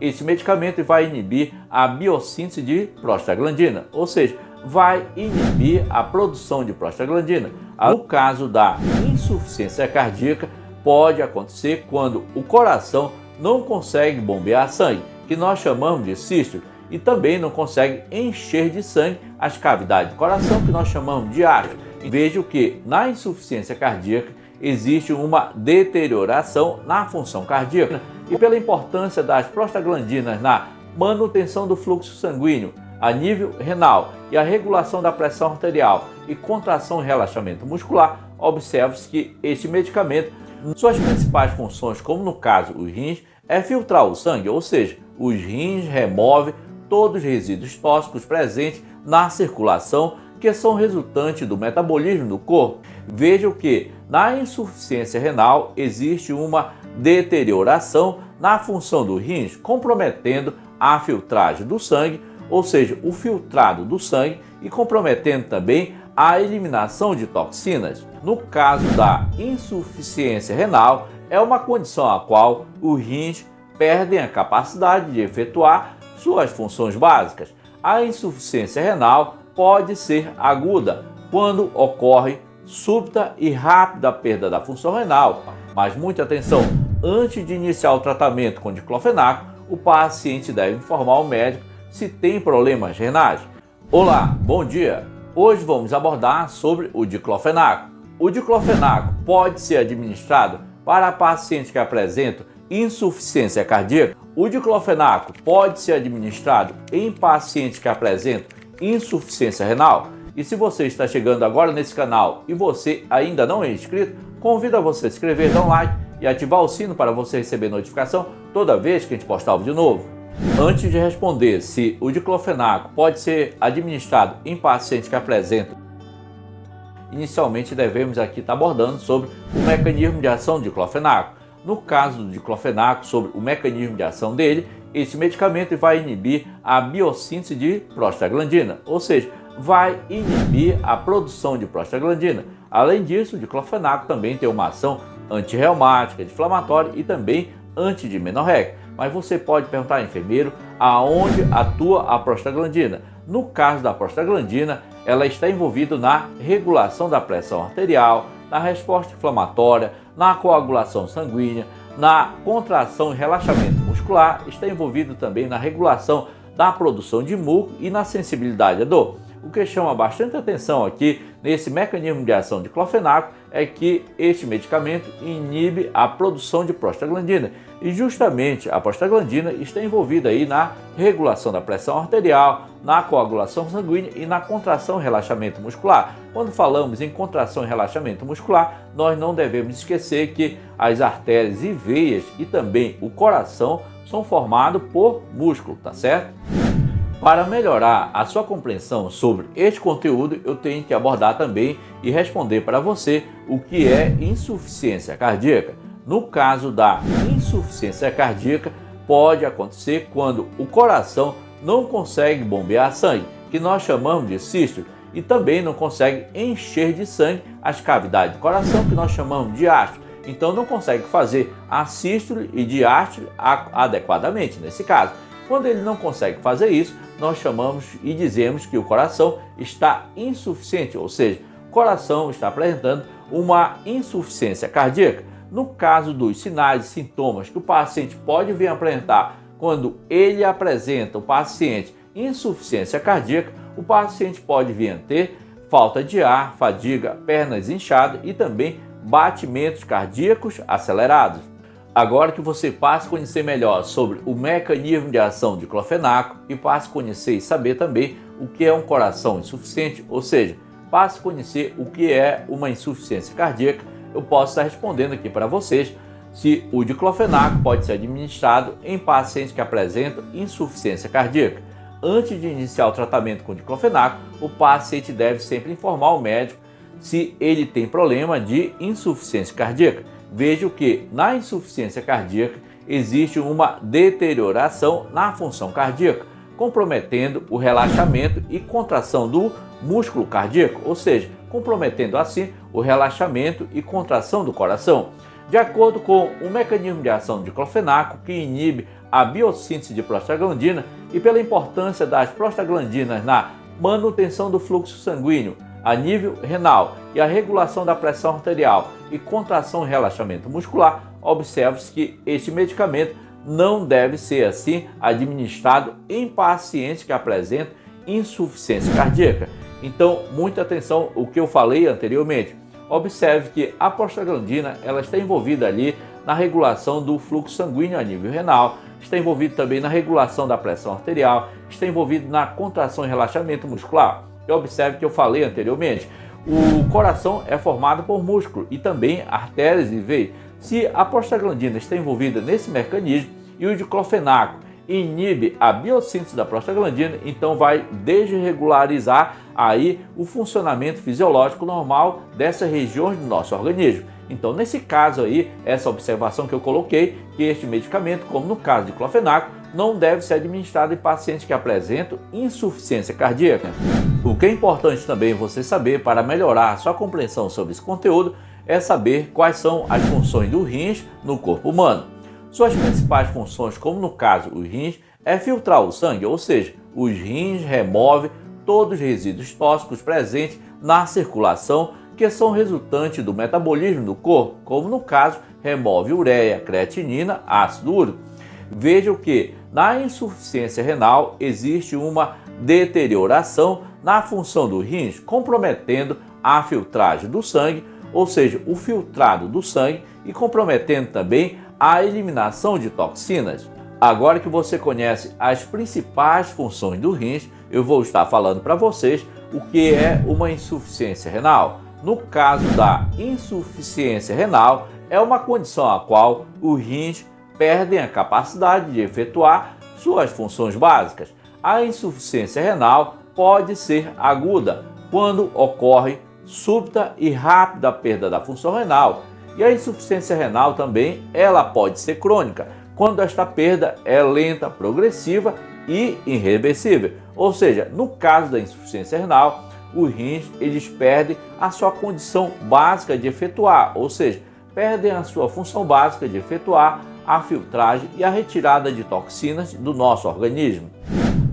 esse medicamento vai inibir a biossíntese de prostaglandina, ou seja, vai inibir a produção de prostaglandina. No caso da insuficiência cardíaca, pode acontecer quando o coração não consegue bombear sangue, que nós chamamos de sístole, e também não consegue encher de sangue as cavidades do coração, que nós chamamos de átrio. Veja que na insuficiência cardíaca existe uma deterioração na função cardíaca e pela importância das prostaglandinas na manutenção do fluxo sanguíneo a nível renal e a regulação da pressão arterial e contração e relaxamento muscular, observa-se que este medicamento, suas principais funções, como no caso os rins, é filtrar o sangue, ou seja, os rins removem todos os resíduos tóxicos presentes na circulação que são resultantes do metabolismo do corpo. Vejam que na insuficiência renal existe uma deterioração na função dos rins, comprometendo a filtragem do sangue, ou seja, o filtrado do sangue, e comprometendo também a eliminação de toxinas. No caso da insuficiência renal, é uma condição a qual os rins perdem a capacidade de efetuar suas funções básicas. A insuficiência renal pode ser aguda quando ocorre súbita e rápida perda da função renal. Mas muita atenção, antes de iniciar o tratamento com diclofenaco, o paciente deve informar o médico se tem problemas renais. Olá, bom dia! Hoje vamos abordar sobre o diclofenaco. O diclofenaco pode ser administrado para pacientes que apresentam insuficiência cardíaca. O diclofenaco pode ser administrado em pacientes que apresentam insuficiência renal. E se você está chegando agora nesse canal e você ainda não é inscrito, convido você a se inscrever, dar um like e ativar o sino para você receber notificação toda vez que a gente postar um vídeo novo. Antes de responder se o diclofenaco pode ser administrado em pacientes que apresentam, inicialmente devemos aqui estar abordando sobre o mecanismo de ação do diclofenaco. No caso do diclofenaco, sobre o mecanismo de ação dele, esse medicamento vai inibir a biossíntese de prostaglandina, ou seja, vai inibir a produção de prostaglandina. Além disso, o diclofenaco também tem uma ação antirreumática, anti-inflamatória e também antidimenorréica. Mas você pode perguntar, enfermeiro, aonde atua a prostaglandina? No caso da prostaglandina, ela está envolvida na regulação da pressão arterial, na resposta inflamatória, na coagulação sanguínea, na contração e relaxamento muscular, está envolvido também na regulação da produção de muco e na sensibilidade à dor. O que chama bastante atenção aqui nesse mecanismo de ação de diclofenaco é que este medicamento inibe a produção de prostaglandina e justamente a prostaglandina está envolvida aí na regulação da pressão arterial, na coagulação sanguínea e na contração e relaxamento muscular. Quando falamos em contração e relaxamento muscular, nós não devemos esquecer que as artérias e veias e também o coração são formados por músculo, tá certo? Para melhorar a sua compreensão sobre este conteúdo, eu tenho que abordar também e responder para você o que é insuficiência cardíaca. No caso da insuficiência cardíaca, pode acontecer quando o coração não consegue bombear sangue, que nós chamamos de sístole, e também não consegue encher de sangue as cavidades do coração, que nós chamamos de átrio. Então não consegue fazer a sístole e diástole adequadamente nesse caso. Quando ele não consegue fazer isso, nós chamamos e dizemos que o coração está insuficiente, ou seja, o coração está apresentando uma insuficiência cardíaca. No caso dos sinais e sintomas que o paciente pode vir apresentar quando ele apresenta o paciente insuficiência cardíaca, o paciente pode vir a ter falta de ar, fadiga, pernas inchadas e também batimentos cardíacos acelerados. Agora que você passe a conhecer melhor sobre o mecanismo de ação de diclofenaco e passe a conhecer e saber também o que é um coração insuficiente, ou seja, passe a conhecer o que é uma insuficiência cardíaca, eu posso estar respondendo aqui para vocês se o diclofenaco pode ser administrado em pacientes que apresentam insuficiência cardíaca. Antes de iniciar o tratamento com diclofenaco, o paciente deve sempre informar o médico se ele tem problema de insuficiência cardíaca. Veja que na insuficiência cardíaca existe uma deterioração na função cardíaca, comprometendo o relaxamento e contração do músculo cardíaco, ou seja, comprometendo assim o relaxamento e contração do coração. De acordo com o mecanismo de ação de diclofenaco, que inibe a biossíntese de prostaglandina e pela importância das prostaglandinas na manutenção do fluxo sanguíneo a nível renal e a regulação da pressão arterial e contração e relaxamento muscular, observa-se que este medicamento não deve ser assim administrado em pacientes que apresentam insuficiência cardíaca. Então, muita atenção ao que eu falei anteriormente. Observe que a prostaglandina ela está envolvida ali na regulação do fluxo sanguíneo a nível renal, está envolvido também na regulação da pressão arterial, está envolvido na contração e relaxamento muscular. E observe que eu falei anteriormente, o coração é formado por músculo e também artérias e veias. Se a prostaglandina está envolvida nesse mecanismo e o diclofenaco inibe a biossíntese da prostaglandina, então vai desregularizar aí o funcionamento fisiológico normal dessas regiões do nosso organismo. Então, nesse caso aí, essa observação que eu coloquei, que este medicamento, como no caso de diclofenaco, não deve ser administrado em pacientes que apresentam insuficiência cardíaca. O que é importante também você saber para melhorar a sua compreensão sobre esse conteúdo é saber quais são as funções do rins no corpo humano. Suas principais funções, como no caso os rins, é filtrar o sangue, ou seja, os rins removem todos os resíduos tóxicos presentes na circulação que são resultantes do metabolismo do corpo, como no caso remove ureia, creatinina, ácido úrico. Vejam que na insuficiência renal existe uma deterioração na função dos rins, comprometendo a filtragem do sangue, ou seja, o filtrado do sangue e comprometendo também a eliminação de toxinas. Agora que você conhece as principais funções do rins, eu vou estar falando para vocês o que é uma insuficiência renal. No caso da insuficiência renal, é uma condição a qual os rins perdem a capacidade de efetuar suas funções básicas. A insuficiência renal pode ser aguda, quando ocorre súbita e rápida perda da função renal. E a insuficiência renal também, ela pode ser crônica, quando esta perda é lenta, progressiva e irreversível. Ou seja, no caso da insuficiência renal, os rins eles perdem a sua condição básica de efetuar, ou seja, perdem a sua função básica de efetuar a filtragem e a retirada de toxinas do nosso organismo.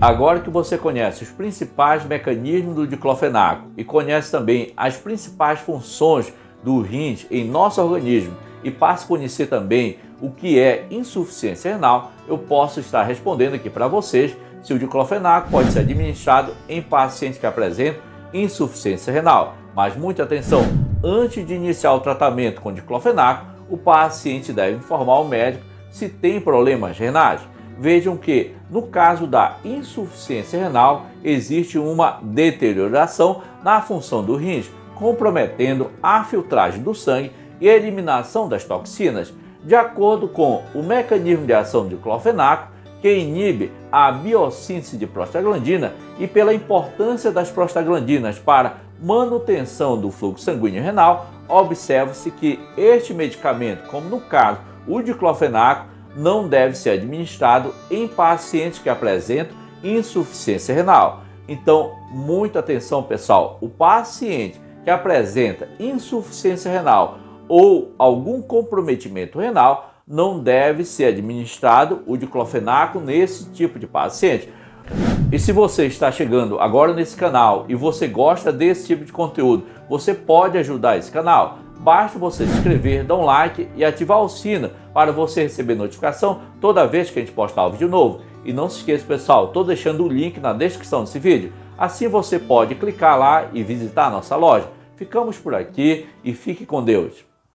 Agora que você conhece os principais mecanismos do diclofenaco e conhece também as principais funções do rins em nosso organismo e passa a conhecer também o que é insuficiência renal, eu posso estar respondendo aqui para vocês se o diclofenaco pode ser administrado em pacientes que apresentam insuficiência renal. Mas muita atenção, antes de iniciar o tratamento com diclofenaco, o paciente deve informar o médico se tem problemas renais. Vejam que, no caso da insuficiência renal, existe uma deterioração na função do rins, comprometendo a filtragem do sangue e a eliminação das toxinas. De acordo com o mecanismo de ação do diclofenaco, que inibe a biossíntese de prostaglandina e pela importância das prostaglandinas para manutenção do fluxo sanguíneo renal, observa-se que este medicamento, como no caso o diclofenaco, não deve ser administrado em pacientes que apresentam insuficiência renal. Então, muita atenção, pessoal. O paciente que apresenta insuficiência renal ou algum comprometimento renal não deve ser administrado o diclofenaco nesse tipo de paciente. E se você está chegando agora nesse canal e você gosta desse tipo de conteúdo, você pode ajudar esse canal. Basta você se inscrever, dar um like e ativar o sino para você receber notificação toda vez que a gente postar um vídeo novo. E não se esqueça, pessoal, estou deixando o link na descrição desse vídeo. Assim você pode clicar lá e visitar a nossa loja. Ficamos por aqui e fique com Deus.